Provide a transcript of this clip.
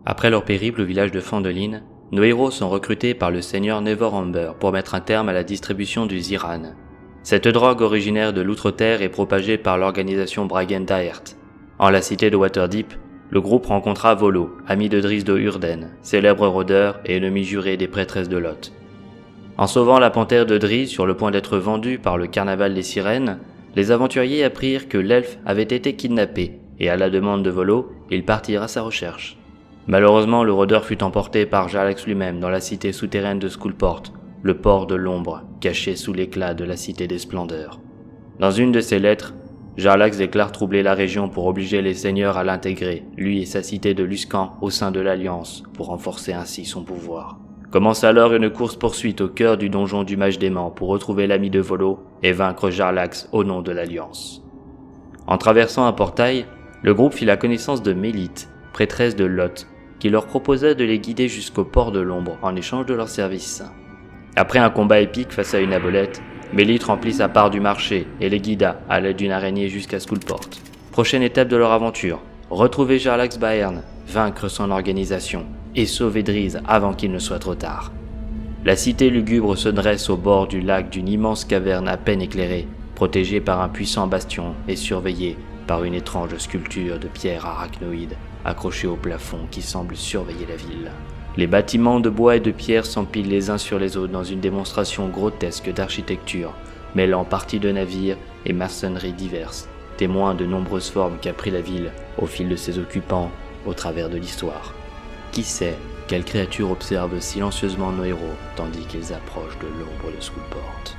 Après leur périple au village de Phandalin, nos héros sont recrutés par le seigneur Neverember pour mettre un terme à la distribution du Ziran. Cette drogue originaire de l'Outre-Terre est propagée par l'organisation Bragen Daert. En la cité de Waterdeep, le groupe rencontra Volo, ami de Drizzt Do'Urden, célèbre rôdeur et ennemi juré des prêtresses de Lot. En sauvant la panthère de Drizzt sur le point d'être vendue par le carnaval des sirènes, les aventuriers apprirent que l'elfe avait été kidnappé, et à la demande de Volo, ils partirent à sa recherche. Malheureusement, le rôdeur fut emporté par Jarlaxle lui-même dans la cité souterraine de Skullport, le port de l'ombre, caché sous l'éclat de la cité des splendeurs. Dans une de ses lettres, Jarlaxle déclare troubler la région pour obliger les seigneurs à l'intégrer, lui et sa cité de Luscan, au sein de l'Alliance, pour renforcer ainsi son pouvoir. Commence alors une course-poursuite au cœur du donjon du mage dément pour retrouver l'ami de Volo et vaincre Jarlaxle au nom de l'Alliance. En traversant un portail, le groupe fit la connaissance de Mélite, prêtresse de Lot, qui leur proposa de les guider jusqu'au port de l'ombre en échange de leurs services. Après un combat épique face à une abolette, Mélite remplit sa part du marché et les guida à l'aide d'une araignée jusqu'à Skullport. Prochaine étape de leur aventure, retrouver Jarlaxle Baern, vaincre son organisation et sauver Drizzt avant qu'il ne soit trop tard. La cité lugubre se dresse au bord du lac d'une immense caverne à peine éclairée, protégée par un puissant bastion et surveillée par une étrange sculpture de pierre arachnoïde accrochée au plafond qui semble surveiller la ville. Les bâtiments de bois et de pierre s'empilent les uns sur les autres dans une démonstration grotesque d'architecture, mêlant parties de navires et maçonneries diverses, témoins de nombreuses formes qu'a pris la ville au fil de ses occupants au travers de l'histoire. Qui sait quelle créature observe silencieusement nos héros tandis qu'ils approchent de l'ombre de Skullport.